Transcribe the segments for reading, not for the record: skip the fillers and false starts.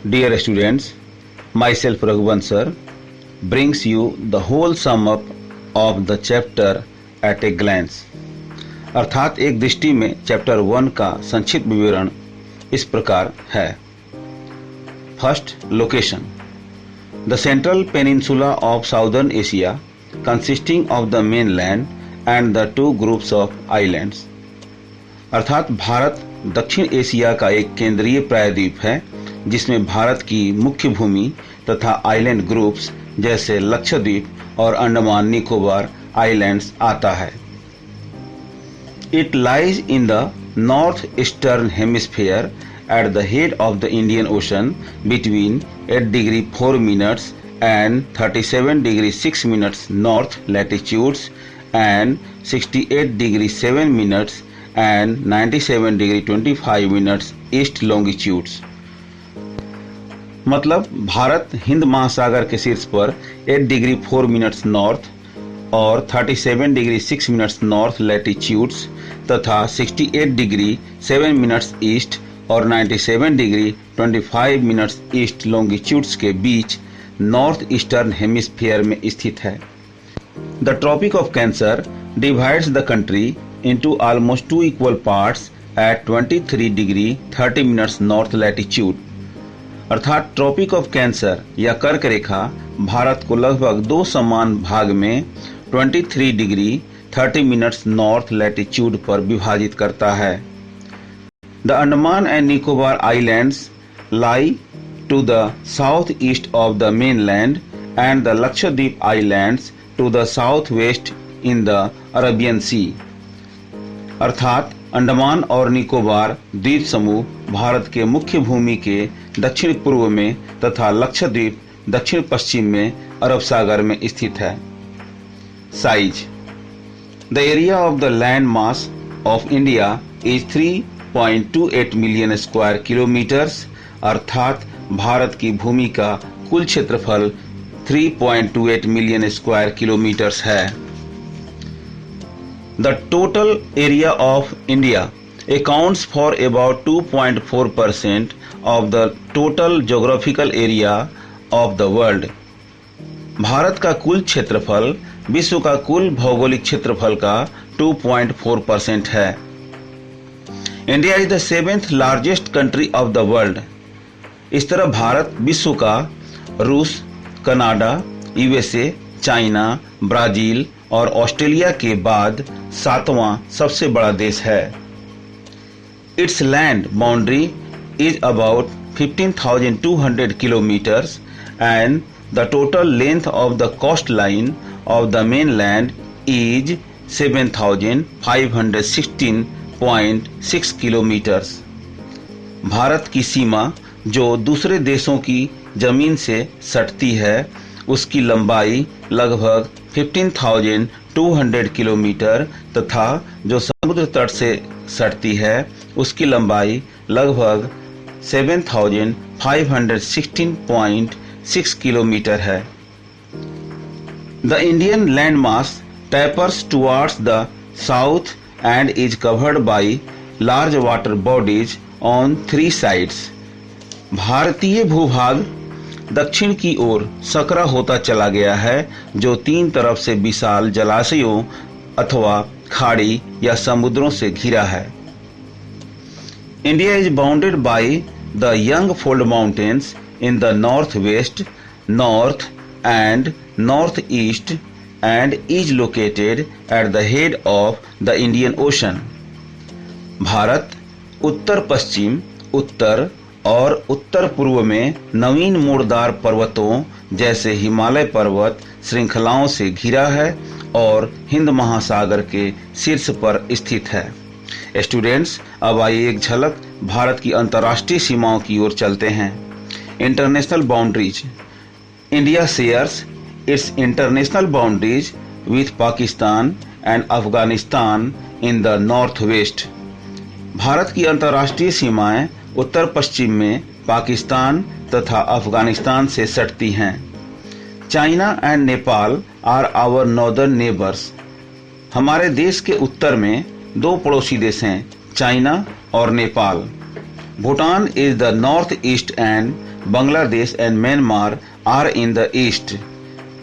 Dear students, myself Raghuvansh sir brings you the whole sum up of the chapter at a glance. अर्थात एक दृष्टि में chapter 1 का संक्षिप्त विवरण इस प्रकार है. First, location. The central peninsula of southern Asia consisting of the mainland and the two groups of islands. अर्थात भारत दक्षिण एशिया का एक केंद्रीय प्रायद्वीप है जिसमें भारत की मुख्य भूमि तथा आइलैंड ग्रुप्स जैसे लक्षद्वीप और अंडमान निकोबार आइलैंड्स आता है. It lies in the north eastern hemisphere at the head of the Indian Ocean between 8 degree 4 minutes and 37 degree 6 minutes north latitudes and 68 degree 7 minutes and 97 degree 25 minutes east longitudes. मतलब भारत हिंद महासागर के शीर्ष पर 8 degree 4 minutes north और 37 degree 6 minutes north latitudes तथा 68 degree 7 minutes east और 97 degree 25 minutes east longitudes के बीच north eastern hemisphere में स्थित है. The tropic of cancer divides the country into almost 2 equal parts at 23 degree 30 minutes north latitude. अर्थात tropic of cancer या कर्क रेखा भारत को लगभग 2 समान भाग में 23 डिग्री 30 मिनट्स नॉर्थ लैटिट्यूड पर विभाजित करता है. The Andaman and Nicobar Islands lie to the southeast of the mainland and the Lakshadweep Islands to the southwest in the Arabian Sea. अर्थात अंडमान और निकोबार द्वीप समूह भारत के मुख्य भूमि के दक्षिण पूर्व में तथा लक्षद्वीप दक्षिण पश्चिम में अरब सागर में स्थित है. Size. The area of the land mass of India is 3.28 million square kilometres. अर्थात भारत की भूमि का कुल क्षेत्रफल 3.28 मिलियन स्क्वायर किलोमीटर्स है. The total area of India accounts for about 2.4% of the total geographical area of the world. Bharat का कुल क्षेत्रफल विश्व का कुल भौगोलिक क्षेत्रफल का 2.4% है. India is the 7th largest country of the world. इस तरह भारत विश्व का रूस, कनाडा, यूएसए, चाइना, ब्राजील और ऑस्ट्रेलिया के बाद 7वां सबसे बड़ा देश है. Its land boundary is about 15,200 kilometres and the total length of the coast line of the mainland is 7,516.6 kilometres. Bharat की सीमा जो दूसरे देशों की जमीन से सटती है उसकी लंबाई लगभग 15,200 किलोमीटर तथा जो समुद्र तट से सटती है उसकी लंबाई लगभग 7,516.6 किलोमीटर है. The Indian land mass tapers towards the south and is covered by large water bodies on 3 sides. भारतीय भूभाग दक्षिण की ओर सकरा होता चला गया है जो 3 तरफ से विशाल जलाशयों अथवा खाड़ी या समुद्रों से घिरा है. India is bounded by the young fold mountains in the north west, north and north east and is located at the head of the Indian Ocean. भारत उत्तर पश्चिम, उत्तर और उत्तर पूर्व में नवीन मोड़दार पर्वतों जैसे हिमालय पर्वत श्रृंखलाओं से घिरा है और हिंद महासागर के शीर्ष पर स्थित है. स्टूडेंट्स, अब आइए एक झलक भारत की अंतर्राष्ट्रीय सीमाओं की ओर चलते हैं. International boundaries. India shares its international boundaries with Pakistan and Afghanistan in the northwest. Bharat की अंतर्राष्ट्रीय सीमाएं उत्तर पश्चिम में पाकिस्तान तथा अफगानिस्तान से सटती हैं. China and Nepal are our northern neighbours. हमारे देश के उत्तर में 2 पड़ोसी देश हैं, चाइना और Nepal. Bhutan is the northeast and Bangladesh and Myanmar are in the east.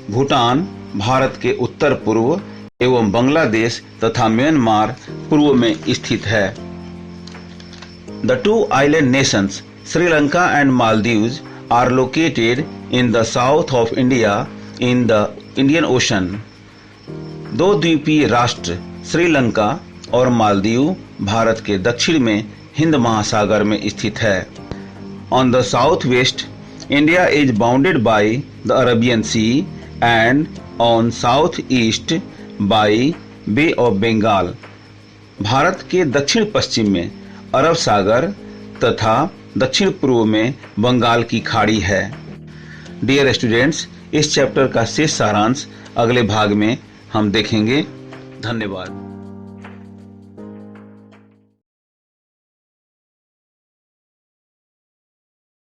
Bhutan Bharat के उत्तर पूर्व एवं बांग्लादेश तथा म्यांमार पूर्व में स्थित है. The two island nations, Sri Lanka and Maldives, are located in the south of India in the Indian Ocean. दो द्वीपीय राष्ट्र श्रीलंका और मालदीव भारत के दक्षिण में हिंद महासागर में स्थित है. On the southwest, India is bounded by the Arabian Sea and on southeast by Bay of Bengal. Bharat के दक्षिण पश्चिम में अरब सागर तथा दक्षिण पूर्व में बंगाल की खाड़ी है. डियर स्टूडेंट्स, इस चैप्टर का शेष सारांश अगले भाग में हम देखेंगे. धन्यवाद.